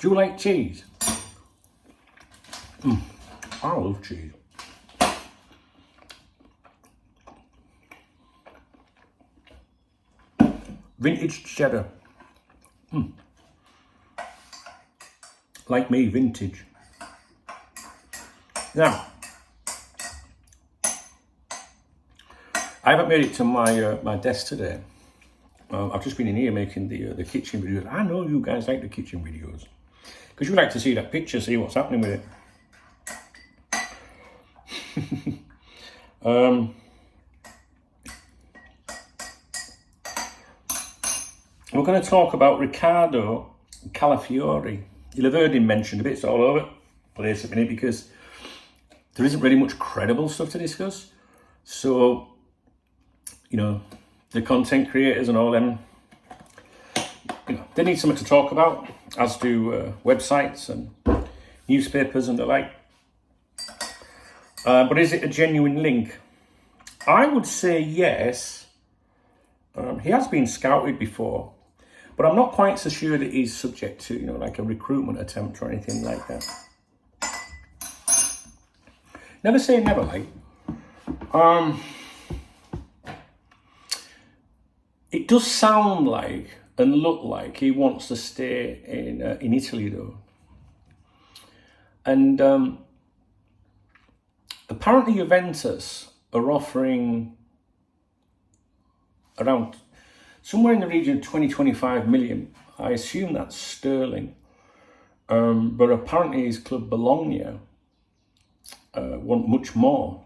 Do you like cheese? I love cheese. Vintage cheddar. Like me, vintage. Now, I haven't made it to my desk today. I've just been in here making the kitchen videos. I know you guys like the kitchen videos because you like to see that picture, see what's happening with it. We're going to talk about Riccardo Calafiori. You'll have heard him mentioned a bit. It's all over the place at the minute because there isn't really much credible stuff to discuss. So, you know, the content creators and all them, you know, they need something to talk about, as do websites and newspapers and the like. But is it a genuine link? I would say yes. He has been scouted before, but I'm not quite so sure that he's subject to, you know, like a recruitment attempt or anything like that. Never say never, like. It does sound like and look like he wants to stay in Italy, though. And apparently Juventus are offering around somewhere in the region of 20-25 million. I assume that's sterling. But apparently his club Bologna want much more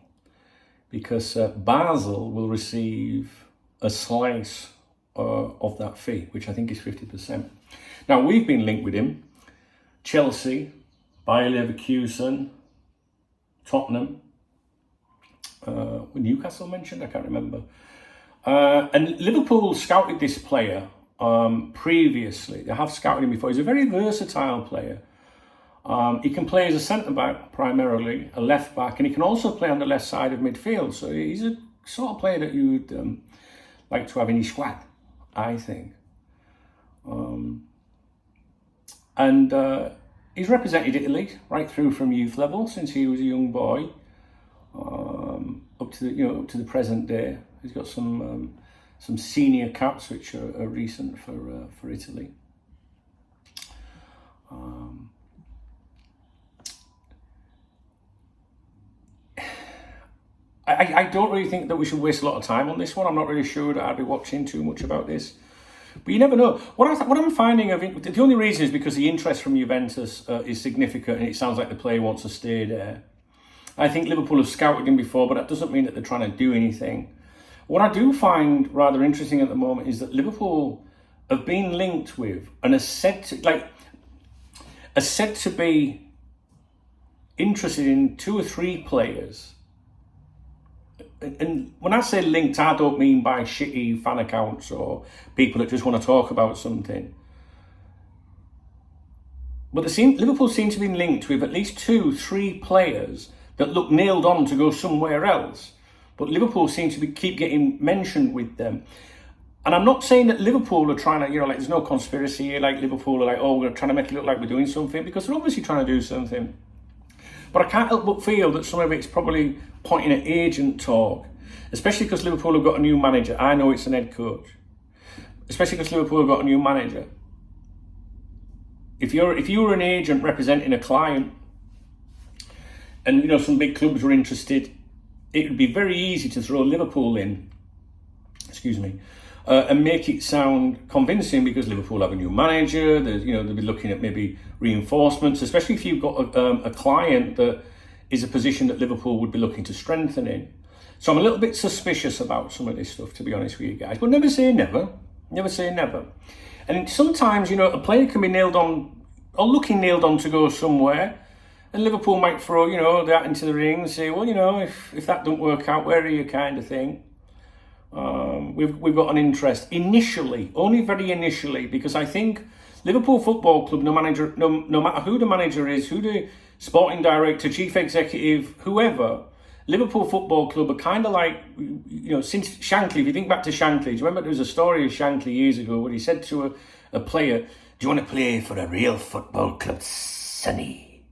because Basel will receive a slice of that fee, which I think is 50%. Now, we've been linked with him. Chelsea, Bayer Leverkusen, Tottenham, Newcastle mentioned, I can't remember. And Liverpool scouted this player previously. They have scouted him before. He's a very versatile player. He can play as a centre-back primarily, a left-back, and he can also play on the left side of midfield. So he's a sort of player that you would like to have in your squad, I think. And he's represented Italy right through from youth level since he was a young boy, up to the present day. He's got some senior caps which are recent for Italy. I don't really think that we should waste a lot of time on this one. I'm not really sure that I'd be watching too much about this. But you never know. What I'm finding of it, the only reason is because the interest from Juventus is significant and it sounds like the player wants to stay there. I think Liverpool have scouted him before, but that doesn't mean that they're trying to do anything. What I do find rather interesting at the moment is that Liverpool have been linked with and are said to be interested in 2 or 3 players. And when I say linked, I don't mean by shitty fan accounts or people that just want to talk about something. But Liverpool seem to be linked with at least 2, 3 players that look nailed on to go somewhere else. But Liverpool seem to keep getting mentioned with them. And I'm not saying that Liverpool are trying to, you know, like there's no conspiracy here, like Liverpool are like, oh, we're trying to make it look like we're doing something, because they're obviously trying to do something. But I can't help but feel that some of it's probably pointing at agent talk, especially because Liverpool have got a new manager. I know it's an head coach. Especially because Liverpool have got a new manager. If you were an agent representing a client and, you know, some big clubs were interested, it would be very easy to throw Liverpool in, and make it sound convincing because Liverpool have a new manager. They'll be looking at maybe reinforcements, especially if you've got a client that is a position that Liverpool would be looking to strengthen in. So I'm a little bit suspicious about some of this stuff, to be honest with you guys. But never say never. Never say never. And sometimes, you know, a player can be nailed on or looking nailed on to go somewhere. And Liverpool might throw, you know, that into the ring and say, well, you know, if that don't work out, where are you, kind of thing. We've got an interest initially, only very initially, because I think Liverpool Football Club, no matter who the manager is, who the sporting director, chief executive, whoever, Liverpool Football Club are kind of like, you know, since Shankly, if you think back to Shankly, do you remember there was a story of Shankly years ago where he said to a player, do you want to play for a real football club, Sonny?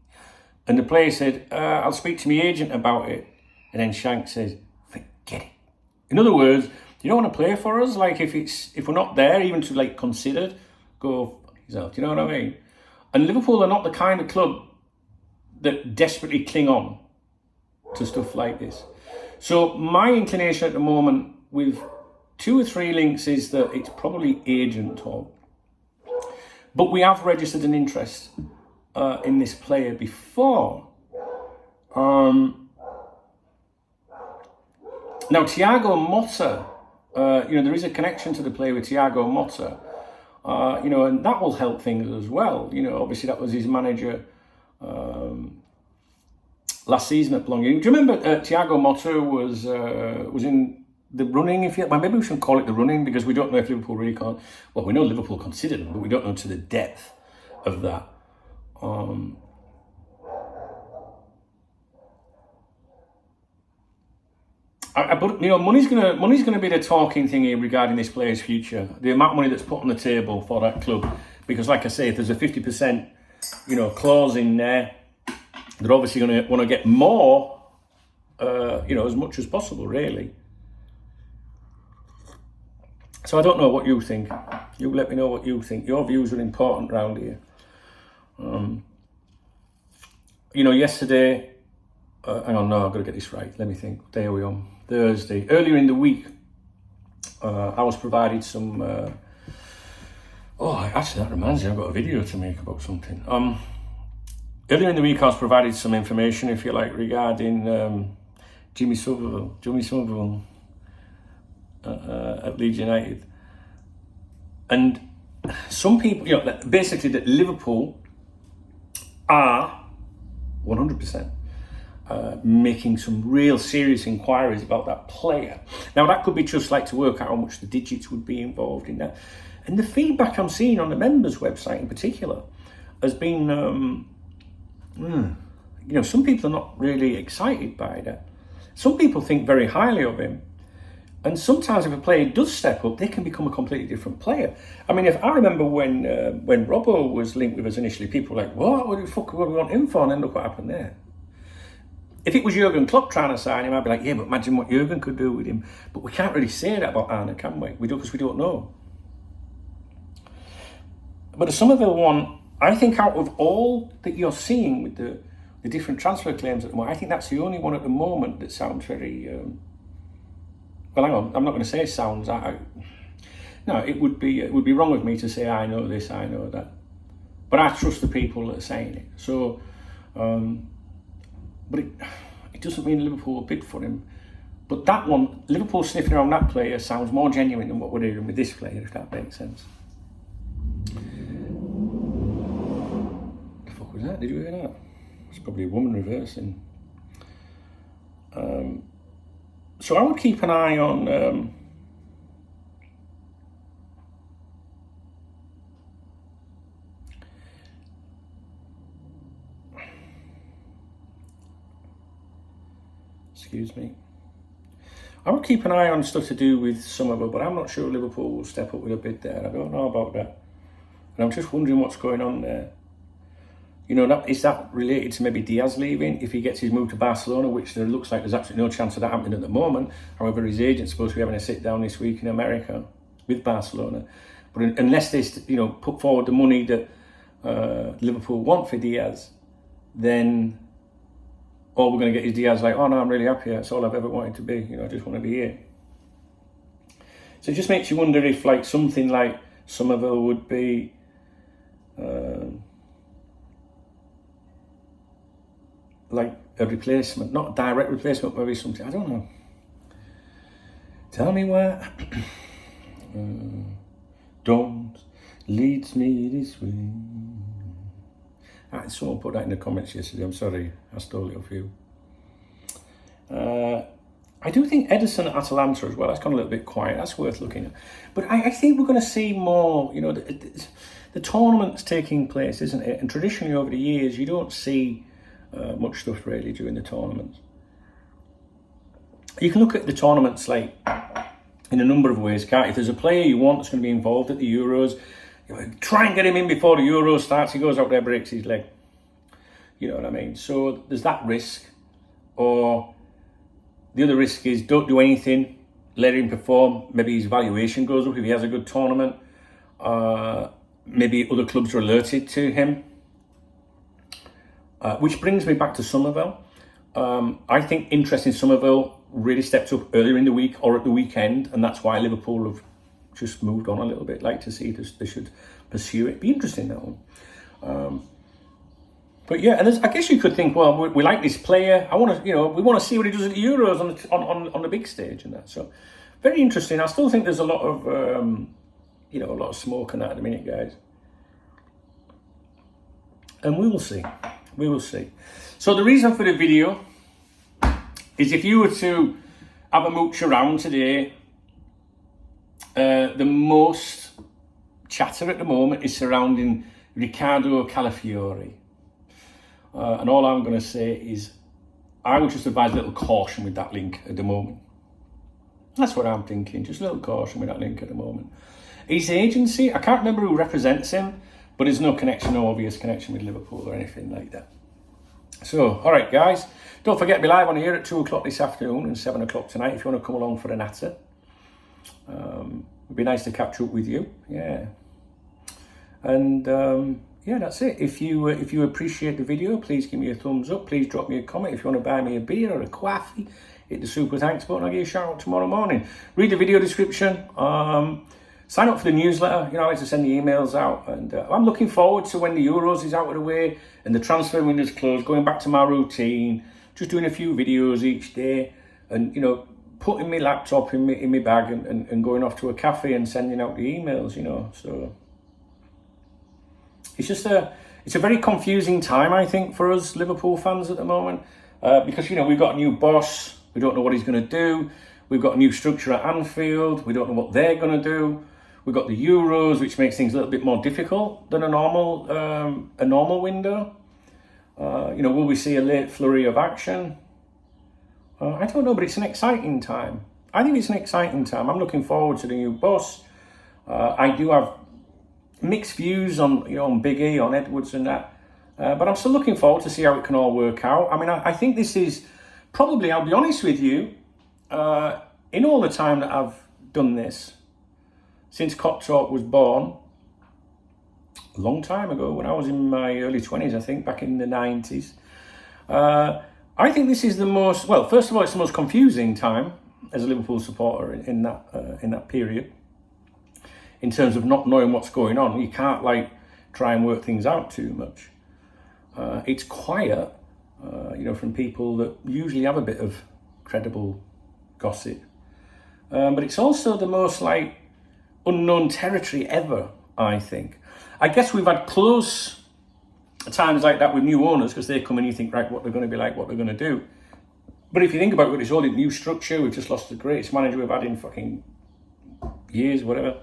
And the player said, I'll speak to my agent about it. And then Shank says, forget it. In other words, you don't want to play for us? Like, if we're not there, even to, like, considered, go fuck yourself. Do you know what I mean? And Liverpool are not the kind of club that desperately cling on to stuff like this. So my inclination at the moment with 2 or 3 links is that it's probably agent talk. But we have registered an interest in this player before. Now, Thiago Motta, there is a connection to the player with Thiago Motta, and that will help things as well. Obviously that was his manager last season at Bologna. Do you remember Thiago Motta was in the running? Maybe we shouldn't call it the running because we don't know if Liverpool really can't. Well, we know Liverpool considered him, but we don't know to the depth of that. But money's gonna be the talking thing here regarding this player's future. The amount of money that's put on the table for that club, because like I say, if there's a 50%, clause in there, they're obviously going to want to get more, as much as possible, really. So I don't know what you think. You let me know what you think. Your views are important around here. Yesterday, hang on, no, I've got to get this right. Let me think. There we are. Thursday. Earlier in the week, I was provided some... actually, that reminds me, I've got a video to make about something. Earlier in the week, I was provided some information, if you like, regarding Jimmy Summerville at Leeds United. And some people, basically that Liverpool are 100% making some real serious inquiries about that player. Now, that could be just like to work out how much the digits would be involved in that. And the feedback I'm seeing on the members' website in particular has been, some people are not really excited by that. Some people think very highly of him. And sometimes if a player does step up, they can become a completely different player. I mean, if I remember when Robbo was linked with us initially, people were like, what the fuck would we want him for? And then look what happened there. If it was Jurgen Klopp trying to sign him, I'd be like, yeah, but imagine what Jurgen could do with him. But we can't really say that about Arne, can we? We do, because we don't know. But the Summerville one, I think out of all that you're seeing with the different transfer claims at the moment, I think that's the only one at the moment that sounds very... well, hang on, I'm not going to say sounds. No, it would be wrong of me to say I know this, I know that. But I trust the people that are saying it. So, but it doesn't mean Liverpool will bid for him. But that one, Liverpool sniffing around that player sounds more genuine than what we're doing with this player, if that makes sense. The fuck was that? Did you hear that? It's probably a woman reversing. So I would keep an eye on excuse me. I would keep an eye on stuff to do with Summerville, but I'm not sure Liverpool will step up with a bid there. I don't know about that. And I'm just wondering what's going on there. Is that related to maybe Diaz leaving if he gets his move to Barcelona, which there looks like there's absolutely no chance of that happening at the moment. However, his agent's supposed to be having a sit down this week in America with Barcelona. But unless they, put forward the money that Liverpool want for Diaz, then all we're going to get is Diaz like, oh no, I'm really happy. That's all I've ever wanted to be. I just want to be here. So it just makes you wonder if like something like Summerville would be... like a replacement, not a direct replacement, maybe something, I don't know. Tell me why don't leads me this way. Someone put that in the comments yesterday, I'm sorry, I stole it off you. I do think Ederson at Atalanta as well, that's gone a little bit quiet, that's worth looking at. But I think we're going to see more, the tournament's taking place, isn't it? And traditionally over the years, you don't see much stuff really during the tournaments. You can look at the tournaments like in a number of ways, can't you? If there's a player you want that's going to be involved at the Euros, try and get him in before the Euro starts. He goes out there, breaks his leg. You know what I mean? So there's that risk. Or the other risk is don't do anything, let him perform. Maybe his valuation goes up if he has a good tournament. Maybe other clubs are alerted to him. Which brings me back to Summerville. I think interest in Summerville really stepped up earlier in the week or at the weekend, and that's why Liverpool have just moved on a little bit. Like to see if they should pursue it. Be interesting, that one. But yeah, and I guess you could think, well, we like this player. We want to see what he does at the Euros on the big stage and that. So very interesting. I still think there's a lot of a lot of smoke on that at the minute, guys. And we will see. We will see. So the reason for the video is if you were to have a mooch around today, the most chatter at the moment is surrounding Riccardo Calafiori. And all I'm going to say is I would just advise a little caution with that link at the moment. That's what I'm thinking. Just a little caution with that link at the moment. His agency, I can't remember who represents him, but there's no connection, no obvious connection with Liverpool or anything like that. So, all right, guys. Don't forget to be live on here at 2 o'clock this afternoon and 7 o'clock tonight if you want to come along for a natter. It'd be nice to catch up with you. Yeah. And yeah, that's it. If you appreciate the video, please give me a thumbs up. Please drop me a comment. If you want to buy me a beer or a coffee, hit the super thanks button. I'll give you a shout out tomorrow morning. Read the video description. Sign up for the newsletter. I like to send the emails out. And I'm looking forward to when the Euros is out of the way and the transfer window's closed, going back to my routine, just doing a few videos each day and, putting my laptop in my bag and going off to a cafe and sending out the emails, So it's just it's a very confusing time, I think, for us Liverpool fans at the moment. Because, we've got a new boss. We don't know what he's going to do. We've got a new structure at Anfield. We don't know what they're going to do. We've got the Euros, which makes things a little bit more difficult than a normal window. Will we see a late flurry of action? I don't know, but it's an exciting time. I think it's an exciting time. I'm looking forward to the new boss. I do have mixed views on Big E, on Edwards and that. But I'm still looking forward to see how it can all work out. I mean, I think this is probably, I'll be honest with you, in all the time that I've done this, since Cop Talk was born, a long time ago, when I was in my early 20s, I think, back in the 90s, I think this is the most, well, first of all, it's the most confusing time as a Liverpool supporter in that period, in terms of not knowing what's going on. You can't, try and work things out too much. It's quiet, from people that usually have a bit of credible gossip. But it's also the most, unknown territory ever, I think. I guess we've had close times like that with new owners because they come and you think, right, what they're going to be like, what they're going to do. But if you think about it, it's all in new structure. We've just lost the greatest manager we've had in fucking years, whatever.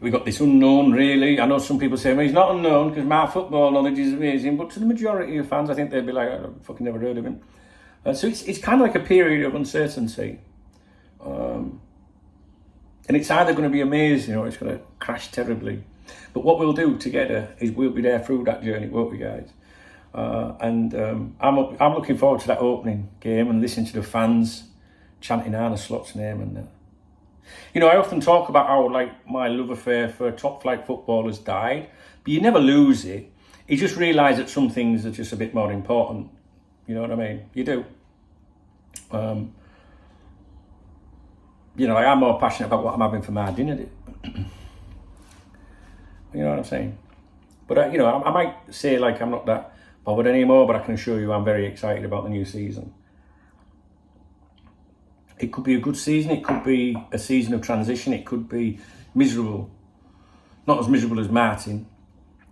We got this unknown, really. I know some people say, well, he's not unknown because my football knowledge is amazing. But to the majority of fans, I think they'd be like, I've fucking never heard of him. So it's kind of like a period of uncertainty. And it's either going to be amazing or it's going to crash terribly. But what we'll do together is we'll be there through that journey, won't we, guys? I'm looking forward to that opening game and listening to the fans chanting Arne Slot's name and that. I often talk about how my love affair for top flight football has died, but you never lose it. You just realise that some things are just a bit more important. You know what I mean? You do. I'm more passionate about what I'm having for my dinner. You know what I'm saying? But, I might say I'm not that bothered anymore, but I can assure you I'm very excited about the new season. It could be a good season. It could be a season of transition. It could be miserable. Not as miserable as Martin,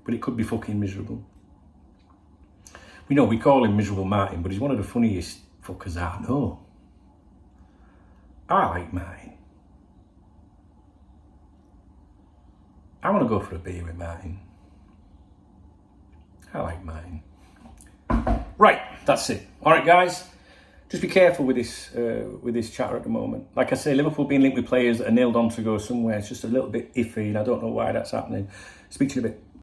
but it could be fucking miserable. We call him Miserable Martin, but he's one of the funniest fuckers I know. I like Martin. I want to go for a beer with Martin. I like Martin. Right, that's it. All right, guys. just be careful with this chatter at the moment. Like I say, Liverpool being linked with players that are nailed on to go somewhere. It's just a little bit iffy, and I don't know why that's happening. Speak to you in a bit.